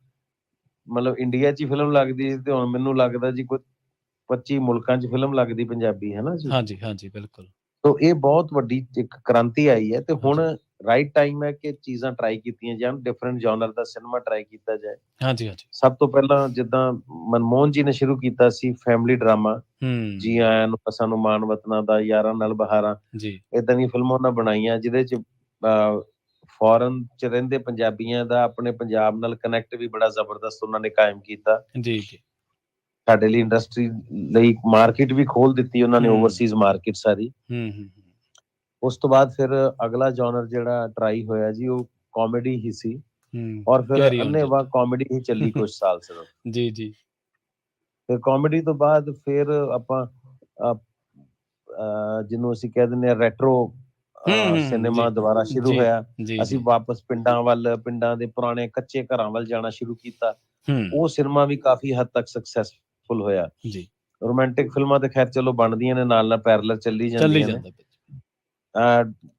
ਮਤਲਬ ਇੰਡੀਆ 'ਚ ਹੀ ਫਿਲਮ ਲੱਗਦੀ ਸੀ, ਤੇ ਹੁਣ ਮੈਨੂੰ ਲੱਗਦਾ ਜੀ ਕੋਈ 25 ਮੁਲਕਾਂ 'ਚ ਫਿਲਮ ਲੱਗਦੀ ਪੰਜਾਬੀ, ਹਨਾ ਜੀ। ਹਾਂਜੀ, ਹਾਂਜੀ, ਬਿਲਕੁਲ। ਤੋ ਇਹ ਬਹੁਤ ਵੱਡੀ ਇੱਕ ਕ੍ਰਾਂਤੀ ਆਈ ਹੈ, ਤੇ ਹੁਣ ਹਾਂਜੀ। ਰਾਈਟ ਟਾਈਮ ਹੈ ਕਿ ਚੀਜ਼ਾਂ ਟਰਾਈ ਕੀਤੀਆਂ ਜਾਣ, ਡਿਫਰੈਂਟ ਜਨਰ ਦਾ ਸਿਨੇਮਾ ਟਰਾਈ ਕੀਤਾ ਜਾਏ। ਹਾਂਜੀ, ਹਾਂਜੀ। ਸਭ ਤੋਂ ਪਹਿਲਾਂ ਜਿੱਦਾਂ ਮਨਮੋਹਨ ਜੀ ਨੇ ਸ਼ੁਰੂ ਕੀਤਾ ਸੀ ਫੈਮਿਲੀ ਡਰਾਮਾ, ਜੀ ਹੂੰ। ਆਇਆਂ ਨੂੰ, ਸਾਨੂੰ ਮਾਣ ਵਤਨਾਂ ਦਾ, ਯਾਰਾਂ ਨਾਲ ਬਹਾਰਾਂ, ਜੀ, ਏਦਾਂ ਦੀਆਂ ਫਿਲਮਾਂ ਉਹਨਾਂ ਬਣਾਈਆਂ, ਜਿਹਦੇ 'ਚ ਫੋਰਨ 'ਚ ਰਹਿੰਦੇ ਪੰਜਾਬੀਆਂ ਦਾ ਆਪਣੇ ਪੰਜਾਬ ਨਾਲ ਕਨੈਕਟ ਵੀ ਬੜਾ ਜ਼ਬਰਦਸਤ ਉਹਨਾਂ ਨੇ ਕਾਇਮ ਕੀਤਾ। ਜੀ, ਜੀ। ਸਾਡੇ ਲਈ ਇੰਡਸਟਰੀ ਲਈ ਮਾਰਕੀਟ ਵੀ ਖੋਲ ਦਿੱਤੀ ਉਹਨਾਂ ਨੇ, ਹੂੰ, ਓਵਰਸੀਜ਼ ਮਾਰਕੀਟ ਸਾਰੀ। ਹੂੰ, ਹੂੰ, ਹੂੰ। ਉਸ ਤੋਂ ਬਾਅਦ ਫਿਰ ਅਗਲਾ ਜਨਰ ਜਿਹੜਾ ਟਰਾਈ ਹੋਇਆ ਜੀ, ਉਹ ਕਾਮੇਡੀ ਹੀ ਸੀ, ਹੂੰ, ਔਰ ਫਿਰ ਕੈਰੀ ਔਨ ਅੰਨ੍ਹੇਵਾਹ ਜੱਟ। ਕਾਮੇਡੀ ਹੀ ਚੱਲੀ ਕੁਛ ਸਾਲ ਸਿਰਫ। ਜੀ, ਜੀ। ਫਿਰ ਕਾਮੇਡੀ ਤੋਂ ਬਾਅਦ ਫਿਰ ਆਪਾਂ ਜਿਹਨੂੰ ਅਸੀਂ ਕਹਿ ਦਿੰਦੇ ਹਾਂ ਰੈਟਰੋ ਹੂੰ, ਹੂੰ, ਸਿਨੇਮਾ ਜੀ, ਦੁਬਾਰਾ ਸ਼ੁਰੂ ਜੀ, ਹੋਇਆ। ਜੀ, ਅਸੀਂ ਜੀ। ਵਾਪਸ ਪਿੰਡਾਂ ਵੱਲ, ਪਿੰਡਾਂ ਦੇ ਪੁਰਾਣੇ ਕੱਚੇ ਘਰਾਂ ਵੱਲ ਜਾਣਾ ਸ਼ੁਰੂ ਕੀਤਾ। ਹੂੰ, ਉਹ ਸਿਨੇਮਾ ਵੀ ਕਾਫੀ ਹੱਦ ਤੱਕ ਸਕਸੈਸਫੁਲ ਹੋਇਆ। ਜੀ। ਰੋਮਾਂਟਿਕ ਫਿਲਮਾਂ ਤੇ ਖੈਰ ਚਲੋ ਬਣਦੀਆਂ ਨੇ, ਨਾਲ ਨਾਲ ਪੈਰਲਲ ਚੱਲੀ ਚੱਲ ਹੀ ਜਾਂਦੀਆਂ ਨੇ। ਜਾਂਦਾ ਵਿੱਚ। ਅਹ,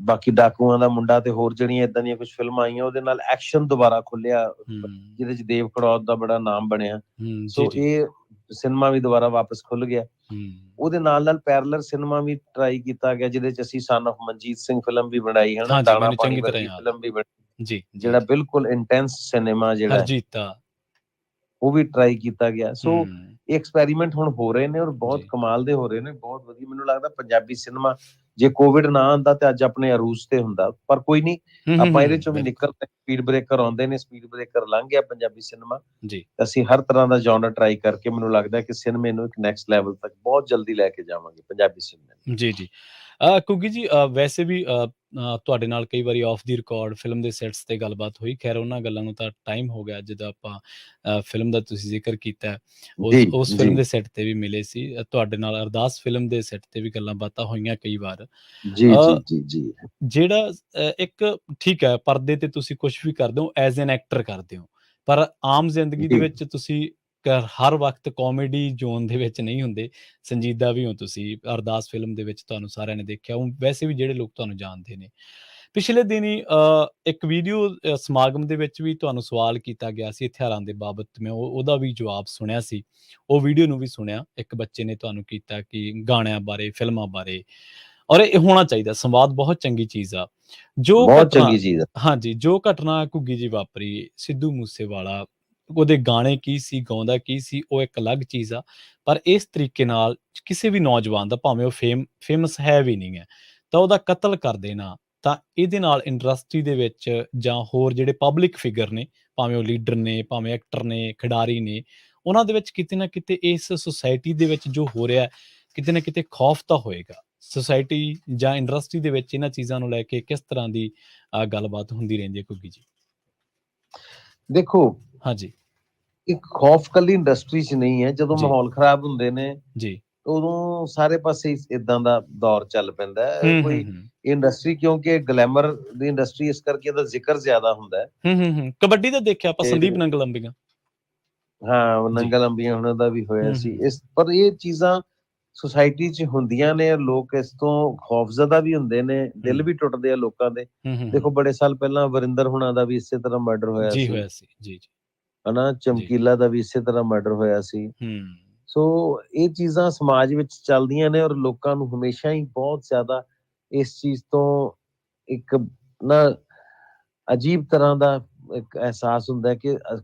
ਬਾਕੀ ਡਾਕੂਆਂ ਦਾ ਮੁੰਡਾ ਤੇ ਹੋਰ ਜਿਹੜੀਆਂ ਇਦਾਂ ਦੀਆਂ ਕੁਝ ਫਿਲਮਾਂ ਆਈਆਂ, ਉਹਦੇ ਨਾਲ ਐਕਸ਼ਨ ਦੁਬਾਰਾ ਖੁੱਲਿਆ, ਹੂੰ, ਜਿਹਦੇ ਚ ਦੇਵ ਖੜੌਤ ਦਾ ਬੜਾ ਨਾਮ ਬਣਿਆ। ਹੂੰ, ਜੀ, ਸੋ ਜੀ। ਇਹ ਸਿਨੇਮਾ ਵੀ ਦੁਬਾਰਾ ਵਾਪਸ ਖੁੱਲ ਗਿਆ। ਹੂੰ। ਉਹਦੇ ਨਾਲ ਨਾਲ ਪੈਰਲਲ ਸਿਨੇਮਾ ਵੀ ਟਰਾਈ ਕੀਤਾ ਗਿਆ, ਜਿਹਦੇ ਚ ਅਸੀਂ son of Manjeet Singh film ਵੀ ਬਣਾਈ, ਹਨਾ, ਹਾਂਜੀ, ਦਾਣਾ ਮੈਨੂੰ ਪਾਣੀ ਚੰਗੀ ਤਰ੍ਹਾਂ ਵਰਗੀ ਯਾਦ ਆ। ਫਿਲਮ ਵੀ ਬਣੀ, ਜੀ, ਜੀ, ਜਿਹੜਾ ਜੀ। ਬਿਲਕੁਲ ਇੰਟੈਂਸ ਸਿਨੇਮਾ ਜਿਹੜਾ ਹੈ, ਹਰਜੀਤਾ। ਉਹ ਵੀ ਟਰਾਈ ਕੀਤਾ ਗਿਆ। ਸੋ ਹੂੰ, ਇਹ ਐਕਸਪੈਰੀਮੈਂਟ ਹੁਣ ਹੋ ਰਹੇ ਨੇ, ਔਰ ਬਹੁਤ ਜੀ। ਕਮਾਲ ਦੇ ਹੋ ਰਹੇ ਨੇ, ਬਹੁਤ ਵਧੀਆ। ਮੈਨੂੰ ਲੱਗਦਾ ਪੰਜਾਬੀ ਸਿਨੇਮਾ, ਜੇ ਕੋਵਿਡ ਨਾ ਆਉਂਦਾ ਤੇ ਅੱਜ ਆਪਣੇ ਅਰੂਜ ਤੇ ਹੁੰਦਾ, ਪਰ ਕੋਈ ਨਹੀਂ, ਹੂੰ, ਹੂੰ, ਆਪਾਂ ਇਹਦੇ ਹੂੰ, ਚੋਂ ਵੀ ਬਿਲਕੁਲ। ਨਿਕਲਦੇ, ਸਪੀਡ ਬ੍ਰੇਕਰ ਆਉਂਦੇ ਨੇ, ਸਪੀਡ ਬ੍ਰੇਕਰ ਲੰਘ ਗਿਆ ਪੰਜਾਬੀ ਸਿਨੇਮਾ। ਜੀ, ਅਸੀਂ ਹਰ ਤਰ੍ਹਾਂ ਦਾ ਜਨਰ ਟਰਾਈ ਕਰਕੇ, ਮੈਨੂੰ ਲੱਗਦਾ ਕਿ ਸਿਨੇਮੇ ਨੂੰ ਇੱਕ ਨੈਕਸਟ ਲੈਵਲ ਤੱਕ ਬਹੁਤ ਜਲਦੀ ਲੈ ਕੇ ਜਾਵਾਂਗੇ, ਪੰਜਾਬੀ ਸਿਨੇਮੇ ਨੂੰ। ਜੀ, ਜੀ। ਕੁਗੀ ਜੀ, ਵੈਸੇ ਵੀ ਤੁਹਾਡੇ ਨਾਲ ਕਈ ਵਾਰੀ ਆਫ ਦੀ ਰਿਕਾਰਡ ਫਿਲਮ ਦੇ ਸੈਟਸ ਤੇ ਗੱਲਬਾਤ ਹੋਈ। ਖੈਰ ਉਹਨਾਂ ਗੱਲਾਂ ਨੂੰ ਤਾਂ ਟਾਈਮ ਹੋ ਗਿਆ, ਜਦੋਂ ਆਪਾਂ ਫਿਲਮ ਦਾ ਤੁਸੀਂ ਜ਼ਿਕਰ ਕੀਤਾ ਹੈ, ਜੀ, ਉਸ ਜੀ, ਫਿਲਮ ਦੇ ਸੈਟ ਤੇ ਵੀ ਮਿਲੇ ਸੀ। ਤੁਹਾਡੇ ਨਾਲ ਅਰਦਾਸ ਫਿਲਮ ਦੇ ਸੈਟ ਤੇ ਵੀ ਗੱਲਾਂ ਬਾਤਾਂ ਹੋਈਆਂ ਕਈ ਵਾਰ। ਜੀ, ਜੀ, ਅ, ਜੀ, ਜੀ, ਜਿਹੜਾ ਇੱਕ ਠੀਕ ਹੈ, ਪਰਦੇ ਤੇ ਤੁਸੀਂ ਕੁਛ ਵੀ ਕਰਦੇ ਹੋ, ਐਜ਼ ਐਨ ਐਕਟਰ ਕਰਦੇ ਹੋ, ਪਰ ਆਮ ਜ਼ਿੰਦਗੀ ਦੇ ਜੀ। ਵਿੱਚ ਤੁਸੀਂ ਹਰ ਵਕਤ ਕਾਮੇਡੀ ਜ਼ੋਨ ਦੇ ਵਿੱਚ ਨਹੀਂ ਹੁੰਦੇ, ਸੰਜੀਦਾ ਵੀ ਹੋ ਤੁਸੀਂ। ਅਰਦਾਸ ਫਿਲਮ ਦੇ ਵਿੱਚ ਤੁਹਾਨੂੰ ਸਾਰਿਆਂ ਨੇ ਦੇਖਿਆ, ਉਹ ਵੈਸੇ ਵੀ ਜਿਹੜੇ ਲੋਕ ਤੁਹਾਨੂੰ ਜਾਣਦੇ ਨੇ। ਪਿਛਲੇ ਦਿਨੀਂ ਇੱਕ ਵੀਡੀਓ ਸਮਾਗਮ ਦੇ ਵਿੱਚ ਵੀ ਤੁਹਾਨੂੰ ਸਵਾਲ ਕੀਤਾ ਗਿਆ ਸੀ ਹਥਿਆਰਾਂ ਦੇ ਬਾਬਤ, ਮੈਂ ਉਹਦਾ ਵੀ ਜਵਾਬ ਸੁਣਿਆ ਸੀ। ਉਹ ਵੀਡੀਓ ਨੂੰ ਵੀ ਸੁਣਿਆ, ਇੱਕ ਬੱਚੇ ਨੇ ਤੁਹਾਨੂੰ ਕੀਤਾ ਕਿ ਗਾਣਿਆਂ ਬਾਰੇ, ਫਿਲਮਾਂ ਬਾਰੇ, ਔਰ ਇਹ ਹੋਣਾ ਚਾਹੀਦਾ, ਸੰਵਾਦ ਬਹੁਤ ਚੰਗੀ ਚੀਜ਼ ਆ। ਜੋ ਬਹੁਤ ਘਟਨਾ, ਚੰਗੀ ਚੀਜ਼ ਆ। ਹਾਂਜੀ, ਜੋ ਘਟਨਾ ਘੁੱਗੀ ਜੀ ਵਾਪਰੀ, ਸਿੱਧੂ ਮੂਸੇਵਾਲਾ, ਉਹਦੇ ਗਾਣੇ ਕੀ ਸੀ, ਗਾਉਂਦਾ ਕੀ ਸੀ, ਉਹ ਇੱਕ ਅਲੱਗ ਚੀਜ਼ ਆ। ਪਰ ਇਸ ਤਰੀਕੇ ਨਾਲ ਕਿਸੇ ਵੀ ਨੌਜਵਾਨ ਦਾ, ਭਾਵੇਂ ਉਹ ਫੇਮਸ ਹੈ ਵੀ ਨਹੀਂ ਹੈ, ਤਾਂ ਉਹਦਾ ਕਤਲ ਕਰ ਦੇਣਾ, ਤਾਂ ਇਹਦੇ ਨਾਲ ਇੰਡਸਟਰੀ ਦੇ ਵਿੱਚ ਜਾਂ ਹੋਰ ਜਿਹੜੇ ਪਬਲਿਕ ਫਿਗਰ ਨੇ, ਭਾਵੇਂ ਉਹ ਲੀਡਰ ਨੇ, ਭਾਵੇਂ ਐਕਟਰ ਨੇ, ਖਿਡਾਰੀ ਨੇ, ਉਹਨਾਂ ਦੇ ਵਿੱਚ ਕਿਤੇ ਨਾ ਕਿਤੇ ਇਸ ਸੁਸਾਇਟੀ ਦੇ ਵਿੱਚ ਜੋ ਹੋ ਰਿਹਾ, ਕਿਤੇ ਨਾ ਕਿਤੇ ਖੌਫ ਤਾਂ ਹੋਏਗਾ। ਸੁਸਾਇਟੀ ਜਾਂ ਇੰਡਸਟਰੀ ਦੇ ਵਿੱਚ ਇਹਨਾਂ ਚੀਜ਼ਾਂ ਨੂੰ ਲੈ ਕੇ ਕਿਸ ਤਰ੍ਹਾਂ ਦੀ ਗੱਲਬਾਤ ਹੁੰਦੀ ਰਹਿੰਦੀ ਹੈ ਘੁੱਗੀ ਜੀ? ਦੇਖੋ, ਹਾਂਜੀ, ਇੱਕ ਖੌਫ ਕੱਲੀ ਇੰਡਸਟਰੀ 'ਚ ਨਹੀਂ ਹੈ, ਜਦੋਂ ਜੀ, ਮਾਹੌਲ ਖਰਾਬ ਹੁੰਦੇ ਨੇ, ਜੀ। ਉਦੋਂ ਸਾਰੇ ਪਾਸੇ ਇਦਾਂ ਦਾ ਦੌਰ ਚੱਲ ਪੈਂਦਾ ਹੈ। ਹੂੰ, ਹੂੰ, ਕੋਈ ਹੂੰ। ਇੰਡਸਟਰੀ, ਕਿਉਂਕਿ ਗਲੈਮਰ ਦੀ ਇੰਡਸਟਰੀ, ਇਸ ਕਰਕੇ ਇਹਦਾ ਜ਼ਿਕਰ ਜ਼ਿਆਦਾ ਹੁੰਦਾ ਹੈ। ਹੂੰ, ਹੂੰ, ਹੂੰ। ਕਬੱਡੀ ਦਾ ਦੇਖਿਆ ਆਪਾਂ, ਤੇ ਸੰਦੀਪ ਨੰਗਲ ਅੰਬੀਆਂ। ਹਾਂ, ਜੀ। ਨੰਗਲ ਅੰਬੀਆਂ ਹੁਣਾਂ ਦਾ ਵੀ ਹੋਇਆ ਹੂੰ, ਸੀ। ਹੂੰ। ਪਰ ਇਹ ਚੀਜ਼ਾਂ ਸੁਸਾਇਟੀ 'ਚ ਹੁੰਦੀਆਂ ਨੇ, ਲੋਕ ਇਸ ਤੋਂ ਖੌਫਜ਼ਦਾ ਵੀ ਹੁੰਦੇ ਨੇ, ਦਿਲ ਹੂੰ। ਵੀ ਟੁੱਟਦੇ ਆ ਲੋਕਾਂ ਦੇ। ਹੂੰ, ਹੂੰ, ਦੇਖੋ, ਹੂੰ। ਬੜੇ ਸਾਲ ਪਹਿਲਾਂ ਵਰਿੰਦਰ ਹੁਣਾਂ ਦਾ ਵੀ ਇਸੇ ਤਰ੍ਹਾਂ ਮਰਡਰ ਹੋਇਆ ਜੀ ਸੀ, ਹੋਇਆ ਸੀ। ਜੀ, ਜੀ, ਹਨਾ, ਜੀ। ਚਮਕੀਲਾ ਦਾ ਵੀ ਇਸੇ ਤਰ੍ਹਾਂ ਮਰਡਰ ਹੋਇਆ ਸੀ। ਹੂੰ। ਸੋ ਇਹ ਚੀਜ਼ਾਂ ਸਮਾਜ ਵਿੱਚ ਚੱਲਦੀਆਂ ਨੇ, ਔਰ ਲੋਕਾਂ ਨੂੰ ਹਮੇਸ਼ਾ ਹੀ ਬਹੁਤ ਜ਼ਿਆਦਾ ਇਸ ਚੀਜ਼ ਤੋਂ ਇੱਕ ਨਾ ਅਜੀਬ ਤਰ੍ਹਾਂ ਦਾ ਇੱਕ ਅਹਿਸਾਸ ਹੁੰਦਾ ਹੈ ਕਿ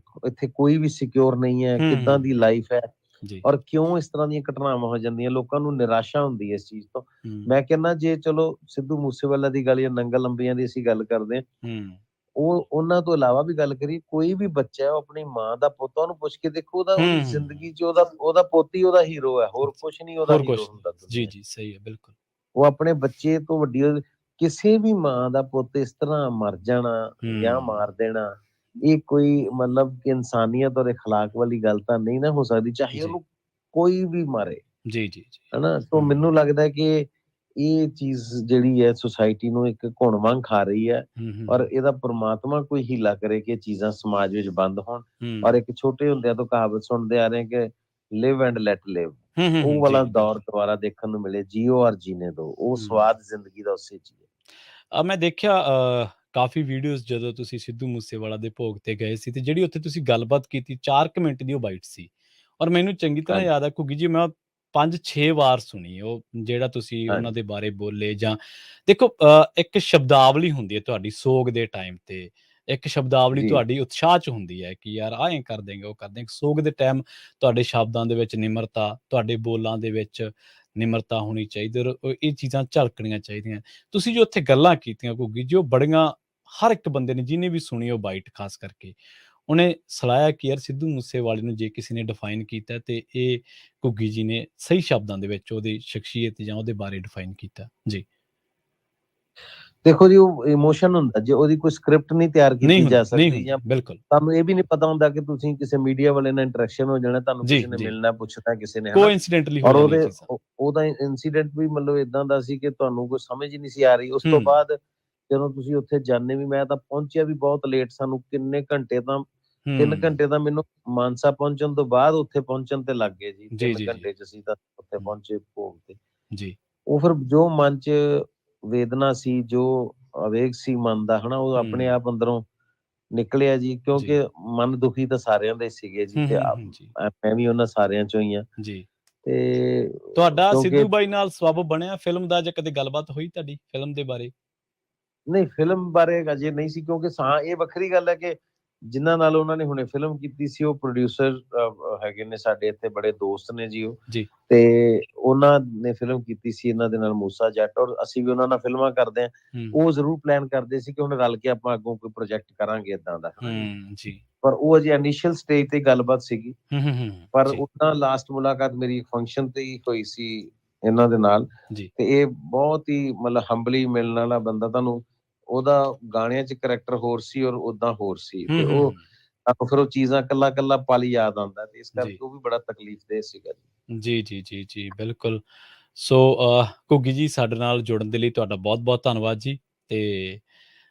ਇੱਥੇ ਕੋਈ ਵੀ ਸਿਕਿਉਰ ਨਹੀਂ ਹੈ, ਹੂੰ, ਕਿੱਦਾਂ ਹੂੰ। ਦੀ ਲਾਈਫ ਹੈ, ਜੀ। ਔਰ ਕਿਉਂ ਇਸ ਤਰ੍ਹਾਂ ਦੀਆਂ ਘਟਨਾਵਾਂ ਹੋ ਜਾਂਦੀਆਂ। ਲੋਕਾਂ ਨੂੰ ਨਿਰਾਸ਼ਾ ਹੁੰਦੀ ਹੈ ਇਸ ਚੀਜ਼ ਤੋਂ। ਹੂੰ, ਮੈਂ ਕਹਿੰਦਾ, ਜੇ ਚਲੋ ਸਿੱਧੂ ਮੂਸੇਵਾਲਾ ਦੀ ਗੱਲ ਜਾਂ ਨੰਗਲ ਅੰਬੀਆਂ ਦੀ ਅਸੀਂ ਗੱਲ ਕਰਦੇ ਹਾਂ, ਹੂੰ। ਉਹਨਾਂ ਤੋਂ ਇਲਾਵਾ ਵੀ ਗੱਲ ਕਰੀਏ, ਕੋਈ ਵੀ ਬੱਚਾ ਹੈ, ਉਹ ਆਪਣੀ ਮਾਂ ਦਾ ਪੁੱਤ, ਉਹਨੂੰ ਪੁੱਛ ਕੇ ਦੇਖੋ, ਉਹਦੀ ਹੂੰ। ਜ਼ਿੰਦਗੀ 'ਚ ਉਹਦਾ ਪੁੱਤ ਹੀ ਉਹਦਾ ਹੀਰੋ ਹੈ, ਹੋਰ ਕੁਛ ਨਹੀਂ ਉਹਦਾ ਹੋਰ ਹੀਰੋ ਕੁਛ ਨਹੀਂ। ਹੁੰਦਾ ਜੀ, ਦੁਨੀਆ 'ਚ। ਜੀ, ਸਹੀ ਹੈ, ਬਿਲਕੁਲ। ਉਹ ਆਪਣੇ ਬੱਚੇ ਤੋਂ ਵੱਡੀ ਕਿਸੇ ਵੀ ਮਾਂ ਦਾ ਪੁੱਤ ਇਸ ਤਰ੍ਹਾਂ ਮਰ ਜਾਣਾ ਜਾਂ ਹੂੰ। ਮਾਰ ਦੇਣਾ, ਇਹ ਕੋਈ ਮਤਲਬ ਕਿ ਇਨਸਾਨੀਅਤ ਔਰ اخلاق ਵਾਲੀ ਗੱਲ ਤਾਂ ਨਹੀਂ ਨਾ ਹੋ ਸਕਦੀ, ਚਾਹੇ ਜੀ। ਉਹਨੂੰ ਕੋਈ ਵੀ ਮਾਰੇ, ਜੀ, ਜੀ, ਜੀ। ਹਨਾ। ਸੋ ਹੂੰ। ਮੈਨੂੰ ਲੱਗਦਾ ਕਿ ਇਹ ਚੀਜ਼ ਜਿਹੜੀ ਹੈ ਸੁਸਾਇਟੀ ਨੂੰ ਇੱਕ ਘੁਣ ਵਾਂਗ ਖਾ ਰਹੀ ਹੈ, ਔਰ ਹੂੰ ਇਹਦਾ ਪ੍ਰਮਾਤਮਾ ਕੋਈ ਹੀਲਾ ਕਰੇ ਕਿ ਇਹ ਚੀਜ਼ਾਂ ਸਮਾਜ ਵਿੱਚ ਬੰਦ ਹੋਣ। ਔਰ ਇੱਕ ਛੋਟੇ ਹੁੰਦਿਆਂ ਤੋਂ ਕਹਾਵਤ ਸੁਣਦੇ ਆ ਰਹੇ ਕਿ ਲਿਵ ਐਂਡ ਲੈਟ ਲਿਵ, ਉਹ ਜੀ ਵਾਲਾ ਜੀ ਦੌਰ ਬਿਲਕੁਲ ਦੁਬਾਰਾ ਦੇਖਣ ਨੂੰ ਮਿਲੇ, ਜੀਓ ਔਰ ਜੀਨੇ ਦੋ, ਉਹ ਸਵਾਦ ਜ਼ਿੰਦਗੀ ਦਾ ਉਸੇ ਚ ਹੀ ਹੈ। ਮੈਂ ਦੇਖਿਆ ਕਾਫੀ ਵੀਡੀਓਜ਼ ਜਦੋਂ ਤੁਸੀਂ ਸਿੱਧੂ ਮੂਸੇਵਾਲਾ ਦੇ ਭੋਗ ਤੇ ਗਏ ਸੀ ਤੇ ਜਿਹੜੀ ਉੱਥੇ ਤੁਸੀਂ ਗੱਲਬਾਤ ਕੀਤੀ 4 ਕੁ ਮਿੰਟ ਦੀ ਉਹ ਬਾਈਟ ਸੀ ਔਰ ਮੈਨੂੰ ਚੰਗੀ ਤਰ੍ਹਾਂ ਹਾਂਜੀ ਯਾਦ ਆ ਘੁੱਗੀ ਜੀ ਮੈਂ 5-6 ਵਾਰ ਸੁਣੀ ਉਹ ਜਿਹੜਾ ਤੁਸੀਂ ਉਹਨਾਂ ਹਾਂਜੀ ਦੇ ਬਾਰੇ ਬੋਲੇ ਜਾਂ ਦੇਖੋ ਇੱਕ ਸ਼ਬਦਾਵਲੀ ਹੁੰਦੀ ਹੈ ਤੁਹਾਡੀ ਸੋਗ ਦੇ ਟਾਈਮ ਤੇ ਇੱਕ ਸ਼ਬਦਾਵਲੀ ਜੀ ਤੁਹਾਡੀ ਉਤਸ਼ਾਹ ਚ ਹੁੰਦੀ ਹੈ ਕਿ ਯਾਰ ਐਂ ਕਰ ਦੇਂਗੇ ਉਹ ਕਰ ਦੇਂਗੇ ਸੋਗ ਦੇ ਟਾਈਮ ਤੁਹਾਡੇ ਸ਼ਬਦਾਂ ਦੇ ਵਿੱਚ ਨਿਮਰਤਾ ਤੁਹਾਡੇ ਬੋਲਾਂ ਦੇ ਵਿੱਚ ਨਿਮਰਤਾ ਹੋਣੀ ਚਾਹੀਦੀ ਔਰ ਇਹ ਚੀਜ਼ਾਂ ਝਲਕਣੀਆਂ ਚਾਹੀਦੀਆਂ ਤੁਸੀਂ ਜੋ ਉੱਥੇ ਗੱਲਾਂ ਕੀਤੀਆਂ ਘੁੱਗੀ ਜੀ ਉਹ ਬੜੀਆਂ ਹਰ ਇੱਕ ਬੰਦੇ ਨੇ ਜਿਹਨੇ ਵੀ ਸੁਣੀ ਉਹ ਬਾਈਟ ਖਾਸ ਕਰਕੇ ਉਹਨੇ ਸਲਾਹਿਆ ਕਿ ਯਾਰ ਸਿੱਧੂ ਮੂਸੇਵਾਲੇ ਨੂੰ ਜੇ ਕਿਸੇ ਨੇ ਡਿਫਾਈਨ ਕੀਤਾ ਤੇ ਇਹ ਘੁੱਗੀ ਜੀ ਨੇ ਸਹੀ ਸ਼ਬਦਾਂ ਦੇ ਵਿੱਚ ਉਹਦੀ ਸ਼ਖਸੀਅਤ ਜਾਂ ਉਹਦੇ ਬਾਰੇ ਡਿਫਾਈਨ ਕੀਤਾ ਜੀ। ਦੇਖੋ ਜੀ, ਉਹ ਇਮੋਸ਼ਨ ਹੁੰਦਾ, ਜੇ ਉਹਦੀ ਕੋਈ ਸਕ੍ਰਿਪਟ ਨਹੀਂ ਤਿਆਰ ਕੀਤੀ ਜਾ ਨਹੀਂ ਸਕਦੀ, ਹੁੰਦੀ ਜਾਂ ਬਿਲਕੁਲ ਤੁਹਾਨੂੰ ਇਹ ਵੀ ਨਹੀਂ ਪਤਾ ਹੁੰਦਾ ਕਿ ਤੁਸੀਂ ਕਿਸੇ ਮੀਡੀਆ ਵਾਲੇ ਨਾਲ ਇੰਟਰੈਕਸ਼ਨ ਹੋ ਜਾਣਾ, ਤੁਹਾਨੂੰ ਜੀ ਕਿਸੇ ਨੇ ਜੀ ਮਿਲਣਾ, ਪੁੱਛਣਾ ਕਿਸੇ ਨੇ, ਹਨਾ। ਕੋਇਨਸੀਡੈਂਟਲੀ ਹੋ ਔਰ ਜਾਂਦੀਆਂ ਚੀਜ਼ਾਂ ਉਹਦਾ ਇੰਸੀਡੈਂਟ ਵੀ ਮਤਲਬ ਇਦਾਂ ਦਾ ਸੀ ਕਿ ਤੁਹਾਨੂੰ ਕੋਈ ਸਮਝ ਹੀ ਨਹੀਂ ਸੀ ਆ ਰਹੀ। ਉਸ ਤੋਂ ਹੂੰ ਬਾਅਦ ਜਦੋਂ ਤੁਸੀਂ ਉੱਥੇ ਜਾਂਦੇ ਵੀ, ਮੈਂ ਤਾਂ ਪਹੁੰਚਿਆ ਵੀ ਬਹੁਤ ਲੇਟ, ਸਾਨੂੰ ਕਿੰਨੇ ਘੰਟੇ ਤਾਂ 3 ਹੂੰ ਘੰਟੇ ਤਾਂ ਮੈਨੂੰ ਮਾਨਸਾ ਪਹੁੰਚਣ ਤੋਂ ਬਾਅਦ ਉੱਥੇ ਪਹੁੰਚਣ ਤੇ ਲੱਗ ਗਏ ਜੀ। ਜੀ 3 ਜੀ ਜੀ ਘੰਟੇ ਚ ਅਸੀਂ ਤਾਂ ਉੱਥੇ ਹੂੰ, ਪਹੁੰਚੇ ਭੋਗ ਤੇ। ਜੀ ਉਹ ਫਿਰ ਜੋ ਮਨ ਚ ਵੇਦਨਾ ਸੀ, ਜੋ ਆਵੇਗ ਸੀ ਮਨ ਦਾ, ਹਨਾ, ਉਹ ਆਪਣੇ ਹੂੰ ਆਪ ਅੰਦਰੋਂ ਨਿਕਲਿਆ ਜੀ। ਜੀ ਕਿਉਂਕਿ ਮਨ ਦੁਖੀ ਤਾਂ ਸਾਰਿਆਂ ਦੇ ਸੀਗੇ ਜੀ, ਤੇ ਜੀ ਮੈਂ ਵੀ ਉਹਨਾਂ ਸਾਰਿਆਂ ਚੋਂ ਹੀ ਆ। ਜੀ ਤੇ ਤੁਹਾਡਾ ਕਿਉਂਕਿ ਸਿੱਧੂ ਬਾਈ ਨਾਲ ਸਬੱਬ ਬਣਿਆ ਫਿਲਮ ਦਾ ਜਾਂ ਕਦੇ ਗੱਲਬਾਤ ਹੋਈ ਤੁਹਾਡੀ ਫਿਲਮ ਦੇ ਬਾਰੇ ਨਹੀਂ, ਫਿਲਮ ਬਾਰੇ ਅਜੇ ਨਹੀਂ ਸੀ, ਕਿਉਂਕਿ ਇਹ ਵੱਖਰੀ ਗੱਲ ਹੈ ਕਿ ਜਿਨ੍ਹਾਂ ਨਾਲ ਉਹਨਾਂ ਨੇ ਹੁਣੇ ਫਿਲਮ ਕੀਤੀ ਸੀ, ਉਹ ਪ੍ਰੋਡਿਊਸਰ ਹੈਗੇ ਨੇ ਸਾਡੇ ਇੱਥੇ, ਬੜੇ ਦੋਸਤ ਨੇ ਜੀ ਉਹ। ਜੀ ਤੇ ਉਹਨਾਂ ਨੇ ਫਿਲਮ ਕੀਤੀ ਸੀ ਇਹਨਾਂ ਦੇ ਨਾਲ, ਮੂਸਾ ਜੱਟ, ਔਰ ਅਸੀਂ ਵੀ ਉਹਨਾਂ ਨਾਲ ਫਿਲਮਾਂ ਕਰਦੇ ਹਾਂ। ਉਹ ਜ਼ਰੂਰ ਪਲਾਨ ਕਰਦੇ ਸੀ ਕਿ ਹੁਣ ਰਲ ਕੇ ਆਪਾਂ ਅੱਗੋਂ ਕੋਈ ਪ੍ਰੋਜੈਕਟ ਕਰਾਂਗੇ ਏਦਾਂ ਦਾ, ਹਨਾ ਜੀ। ਜੀ ਪਰ ਉਹ ਅਜੇ ਇਨੀਸ਼ੀਅਲ ਸਟੇਜ ਤੇ ਗੱਲਬਾਤ ਸੀਗੀ। ਪਰ ਜੀ ਉਹਨਾਂ ਲਾਸਟ ਮੁਲਾਕਾਤ ਮੇਰੀ ਫੰਕਸ਼ਨ ਤੇ ਹੀ ਹੋਈ ਸੀ ਇਹਨਾਂ ਦੇ ਨਾਲ। ਜੀ ਤੇ ਇਹ ਬਹੁਤ ਹੀ ਮਤਲਬ ਹੰਬਲੀ ਮਿਲਣ ਵਾਲਾ ਬੰਦਾ, ਤੁਹਾਨੂੰ ਉਹਦਾ ਗਾਣਿਆਂ 'ਚ ਕਰੈਕਟਰ ਹੋਰ ਸੀ ਔਰ ਓਦਾਂ ਹੋਰ ਸੀ, ਤੇ ਉਹ ਤੁਹਾਨੂੰ ਫਿਰ ਉਹ ਚੀਜ਼ਾਂ ਕੱਲਾ ਕੱਲਾ ਪਲ ਯਾਦ ਆਉਂਦਾ, ਤੇ ਇਸ ਜੀ ਕਰਕੇ ਉਹ ਵੀ ਬੜਾ ਤਕਲੀਫਦੇਹ ਸੀਗਾ ਜੀ। ਜੀ, ਜੀ, ਜੀ, ਜੀ, ਬਿਲਕੁਲ। ਸੋ ਘੁੱਗੀ ਜੀ ਸਾਡੇ ਨਾਲ ਜੁੜਨ ਦੇ ਲਈ ਤੁਹਾਡਾ ਬਹੁਤ-ਬਹੁਤ ਧੰਨਵਾਦ ਜੀ ਤੇ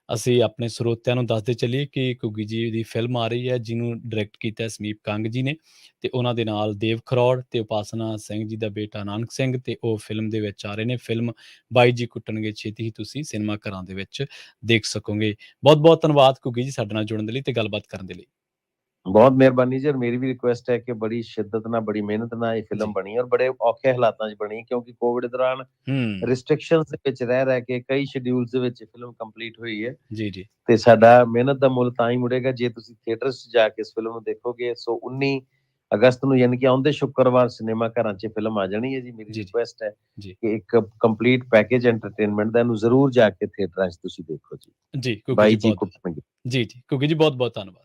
ਅਸੀਂ ਆਪਣੇ ਸਰੋਤਿਆਂ ਨੂੰ ਦੱਸਦੇ ਚੱਲੀਏ ਕਿ ਘੁੱਗੀ ਜੀ ਦੀ ਫਿਲਮ ਆ ਰਹੀ ਹੈ ਜਿਹਨੂੰ ਡਾਇਰੈਕਟ ਕੀਤਾ ਹੈ ਸਮੀਪ ਕੰਗ ਜੀ ਨੇ ਤੇ ਉਹਨਾਂ ਦੇ ਨਾਲ ਦੇਵ ਖਰੋੜ ਤੇ ਉਪਾਸਨਾ ਸਿੰਘ ਜੀ ਦਾ ਬੇਟਾ ਨਾਨਕ ਸਿੰਘ ਤੇ ਉਹ ਫਿਲਮ ਦੇ ਵਿੱਚ ਆ ਰਹੇ ਨੇ। ਫਿਲਮ ਬਾਈ ਜੀ ਕੁੱਟਣਗੇ ਛੇਤੀ ਹੀ ਤੁਸੀਂ ਸਿਨੇਮਾ ਘਰਾਂ ਦੇ ਵਿੱਚ ਦੇਖ ਸਕੋਗੇ। ਬਹੁਤ-ਬਹੁਤ ਧੰਨਵਾਦ ਘੁੱਗੀ ਜੀ ਸਾਡੇ ਨਾਲ ਜੁੜਨ ਦੇ ਲਈ ਤੇ ਗੱਲਬਾਤ ਕਰਨ ਦੇ ਲਈ। ਬਹੁਤ ਮਿਹਰਬਾਨੀ ਜੀ, ਔਰ ਮੇਰੀ ਵੀ ਰਿਕੁਐਸਟ ਹੈ ਕਿ ਬੜੀ ਸ਼ਿੱਦਤ ਨਾਲ, ਬੜੀ ਮਿਹਨਤ ਨਾਲ ਇਹ ਫਿਲਮ ਜੀ। ਬਣੀ, ਔਰ ਬੜੇ ਔਖੇ ਹਾਲਾਤਾਂ 'ਚ ਬਣੀ, ਕਿਉਂਕਿ ਕੋਵਿਡ ਦੌਰਾਨ ਹੂੰ। ਰਿਸਟ੍ਰਿਕਸ਼ਨਸ ਦੇ ਵਿੱਚ ਰਹਿ ਕੇ ਕਈ ਸ਼ਡਿਊਲਸ ਦੇ ਵਿੱਚ ਫਿਲਮ ਕੰਪਲੀਟ ਹੋਈ ਹੈ। ਜੀ, ਜੀ। ਤੇ ਸਾਡਾ ਮਿਹਨਤ ਦਾ ਮੁੱਲ ਤਾਂ ਹੀ ਮੁੜੇਗਾ ਜੇ ਤੁਸੀਂ ਥੀਏਟਰਸ 'ਚ ਜਾ ਕੇ ਇਸ ਫਿਲਮ ਨੂੰ ਦੇਖੋਗੇ। ਸੋ 19 ਅਗਸਤ ਨੂੰ, ਯਾਨੀ ਕਿ ਆਉਂਦੇ ਸ਼ੁੱਕਰਵਾਰ, ਸਿਨੇਮਾ ਘਰਾਂ 'ਚ ਫਿਲਮ ਆ ਜਾਣੀ ਹੈ ਜੀ। ਮੇਰੀ ਜੀ, ਜੀ। ਰਿਕੁਐਸਟ ਹੈ ਜੀ। ਕਿ ਇੱਕ ਕੰਪਲੀਟ ਪੈਕੇਜ ਐਂਟਰਟੇਨਮੈਂਟ ਦਾ, ਇਹਨੂੰ ਜ਼ਰੂਰ ਜਾ ਕੇ ਥੀਏਟਰਾਂ 'ਚ ਤੁਸੀਂ ਦੇਖੋ ਜੀ। ਜੀ, ਘੁੱਗੀ ਜੀ ਬਾਈ ਜੀ ਬਹੁਤ ਕੁੱਟਣਗੇ। ਜੀ, ਜੀ। ਘੁੱਗੀ ਜੀ ਬਹੁਤ-ਬਹੁਤ ਧੰਨਵਾਦ।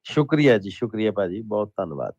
ਸ਼ੁਕਰੀਆ ਜੀ, ਸ਼ੁਕਰੀਆ ਭਾਜੀ, ਬਹੁਤ ਧੰਨਵਾਦ।